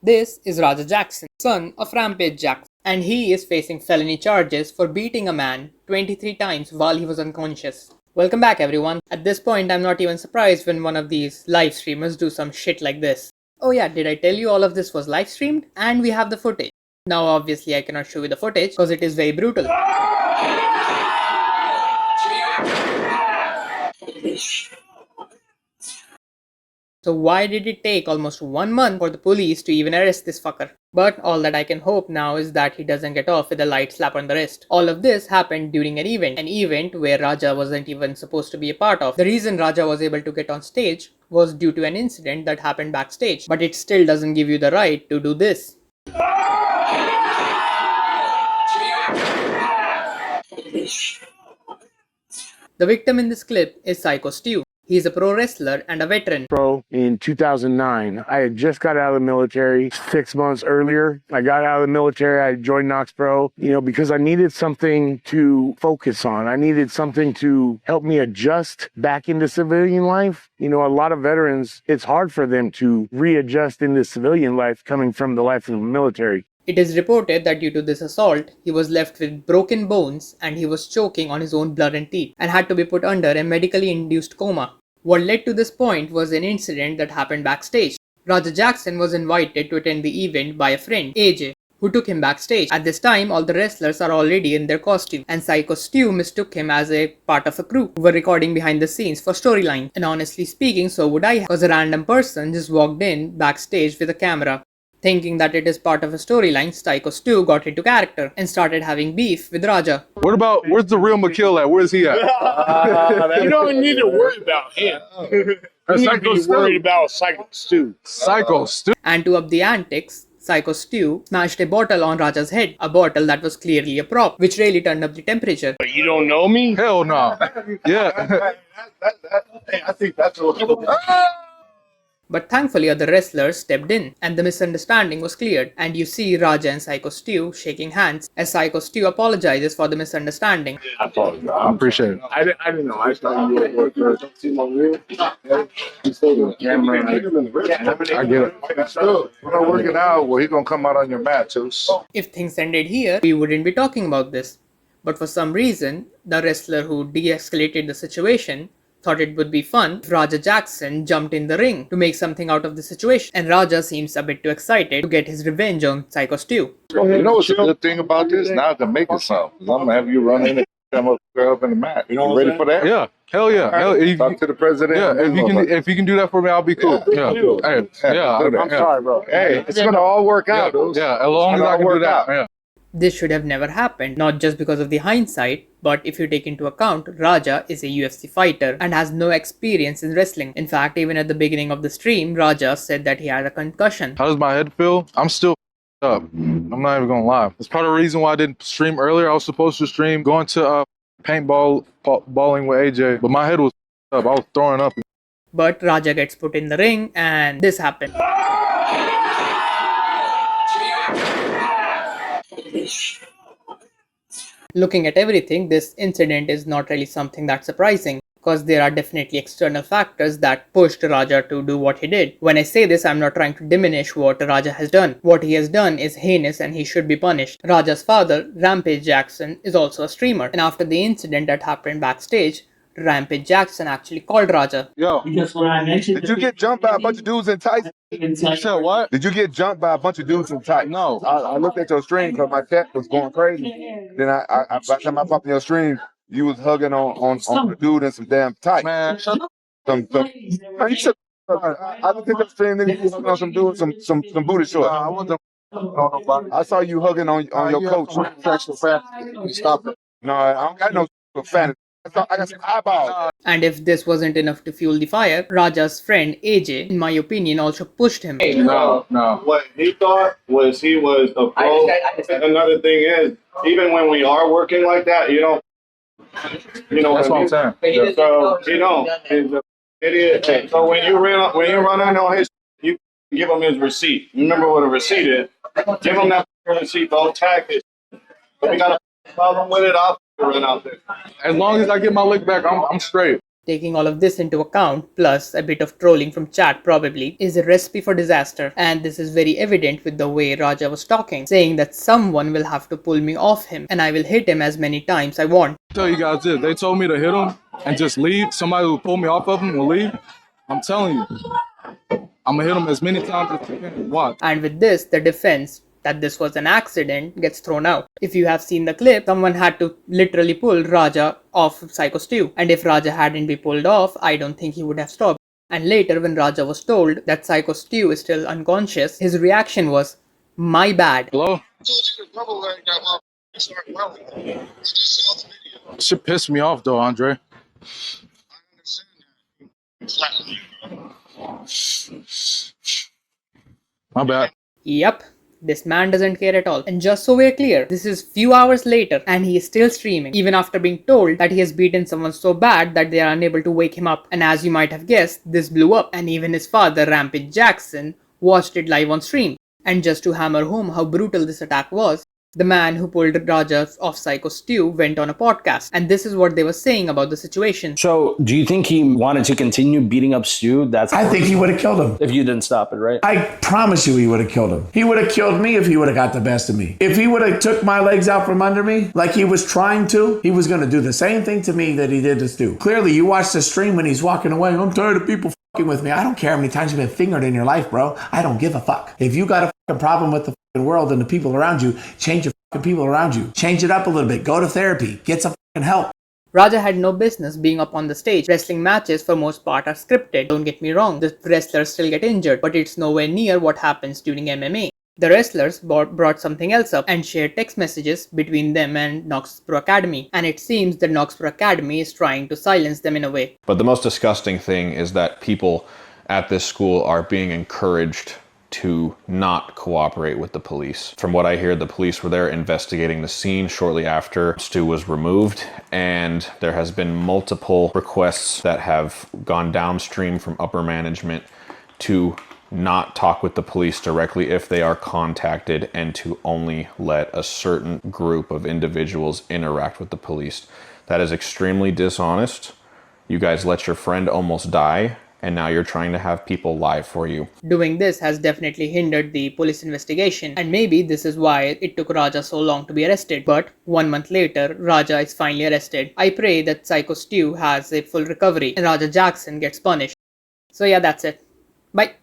This is Raja Jackson, son of Rampage Jackson, and he is facing felony charges for beating a man 23 times while he was unconscious. Welcome back everyone. At this point, I'm not even surprised when one of these live streamers do some shit like this. Oh yeah, did I tell you all of this was live streamed? And we have the footage. Now obviously I cannot show you the footage because it is very brutal. So why did it take almost 1 month for the police to even arrest this fucker? But all that I can hope now is that he doesn't get off with a light slap on the wrist. All of this happened during an event where Raja wasn't even supposed to be a part of. The reason Raja was able to get on stage was due to an incident that happened backstage. But it still doesn't give you the right to do this. The victim in this clip is Spyko Stue. He is a pro wrestler and a veteran. Pro in 2009. I had just got out of the military 6 months earlier. I got out of the military. I joined Knox Pro, because I needed something to focus on. I needed something to help me adjust back into civilian life. A lot of veterans, it's hard for them to readjust into civilian life coming from the life of the military. It is reported that due to this assault, he was left with broken bones and he was choking on his own blood and teeth and had to be put under a medically induced coma. What led to this point was an incident that happened backstage. Raja Jackson was invited to attend the event by a friend, AJ, who took him backstage. At this time, all the wrestlers are already in their costume, and Spyko Stue mistook him as a part of a crew who were recording behind the scenes for storyline. And honestly speaking, so would I, because a random person just walked in backstage with a camera. Thinking that it is part of a storyline, Spyko Stue got into character and started having beef with Raja. Where's the real McKill at? Where's he at? You don't need to worry about him. You need to be worried about Spyko Stue. Spyko Stue. And to up the antics, Spyko Stue smashed a bottle on Raja's head, a bottle that was clearly a prop, which really turned up the temperature. But you don't know me? Hell no. Yeah. I think that's a little... But thankfully other wrestlers stepped in and the misunderstanding was cleared, and you see Raja and Spyko Stue shaking hands as Spyko Stue apologizes for the misunderstanding. I appreciate it. I didn't know. I thought you were working. See my reel? You saw the camera. I get it. We're not working out. Well, he's gonna come out on your mat too. If things ended here, we wouldn't be talking about this. But for some reason, the wrestler who de-escalated the situation thought it would be fun if Raja Jackson jumped in the ring to make something out of the situation, and Raja seems a bit too excited to get his revenge on Spyko Stue. You know what's the good thing about this? Now I can make it something. I'm gonna have you run in and come up in the mat. You ready for that? Yeah. Hell yeah. Hell, Talk to the president. Yeah. If you can do that for me, I'll be cool. Yeah. Hey, yeah. I'm sorry, bro. Hey, it's gonna all work out. Yeah. As long as I can do that. Yeah. This should have never happened, not just because of the hindsight, but if you take into account, Raja is a UFC fighter and has no experience in wrestling. In fact, even at the beginning of the stream, Raja said that he had a concussion. How does my head feel? I'm still up. I'm not even gonna lie. That's part of the reason why I didn't stream earlier. I was supposed to stream going to paintballing with AJ, but my head was up. I was throwing up. But Raja gets put in the ring and this happened. Looking at everything, this incident is not really something that's surprising, because there are definitely external factors that pushed Raja to do what he did. When I say this, I'm not trying to diminish what Raja has done. What he has done is heinous and he should be punished. Raja's father, Rampage Jackson, is also a streamer, and after the incident that happened backstage, Rampage Jackson actually called Raja. Yo, Because when I mentioned did you get jumped by a bunch of dudes in tights? You said what? Did you get jumped by a bunch of dudes in tights? No. I looked at your stream because my cat was going crazy. Then by the time I popped in your stream, you was hugging on the dude in some damn tights. Man, shut up. Man, you should, I looked at your stream, nigga, you was hugging on some dude, some booty shorts. I wasn't I saw you hugging on your coach. Stop it. No, I don't got no fan. I got some eyeballs. And if this wasn't enough to fuel the fire, Raja's friend AJ, in my opinion, also pushed him. No. What he thought was he was a pro. Another thing is, even when we are working like that, you know That's what I'm saying. So he's an idiot. So when you run in on his, you give him his receipt. You remember what a receipt is? Give him that receipt. Don't tag it. If we got a problem with it, I'll run out there. As long as I get my lick back, I'm straight. Taking all of this into account, plus a bit of trolling from chat probably, is a recipe for disaster, and this is very evident with the way Raja was talking, saying that someone will have to pull me off him and I will hit him as many times I want. Tell you guys this, they told me to hit him and just leave. Somebody will pull me off of him will leave. I'm telling you, I'm gonna hit him as many times as I can. Watch. And with this, the defense that this was an accident gets thrown out. If you have seen the clip, someone had to literally pull Raja off Spyko Stue, and if Raja hadn't been pulled off, I don't think he would have stopped. And later, when Raja was told that Spyko Stue is still unconscious, his reaction was, "My bad." Hello? Shit pissed me off though, Andre. My bad. Yep. This man doesn't care at all. And just so we're clear, this is few hours later and he is still streaming, even after being told that he has beaten someone so bad that they are unable to wake him up. And as you might have guessed, this blew up, and even his father, Rampage Jackson, watched it live on stream. And just to hammer home how brutal this attack was, the man who pulled Raja off Spyko Stue went on a podcast, and this is what they were saying about the situation. So, do you think he wanted to continue beating up Stu? I think he would have killed him. If you didn't stop it, right? I promise you he would have killed him. He would have killed me if he would have got the best of me. If he would have took my legs out from under me like he was trying to, he was going to do the same thing to me that he did to Stu. Clearly, you watched the stream when he's walking away. I'm tired of people fucking with me. I don't care how many times you've been fingered in your life, bro. I don't give a fuck. If you got a fucking problem with the fucking world and the people around you, change your fucking people around you. Change it up a little bit. Go to therapy. Get some fucking help. Raja had no business being up on the stage. Wrestling matches for most part are scripted. Don't get me wrong, the wrestlers still get injured, but it's nowhere near what happens during MMA. The wrestlers brought something else up and shared text messages between them and Knox Pro Academy, and it seems that Knox Pro Academy is trying to silence them in a way. But the most disgusting thing is that people at this school are being encouraged to not cooperate with the police. From what I hear, the police were there investigating the scene shortly after Stu was removed, and there has been multiple requests that have gone downstream from upper management to not talk with the police directly if they are contacted, and to only let a certain group of individuals interact with the police. That is extremely dishonest. You guys let your friend almost die, and now you're trying to have people lie for you. Doing this has definitely hindered the police investigation, and maybe this is why it took Raja so long to be arrested. But 1 month later, Raja is finally arrested. I pray that Spyko Stue has a full recovery and Raja Jackson gets punished. So yeah, that's it. Bye.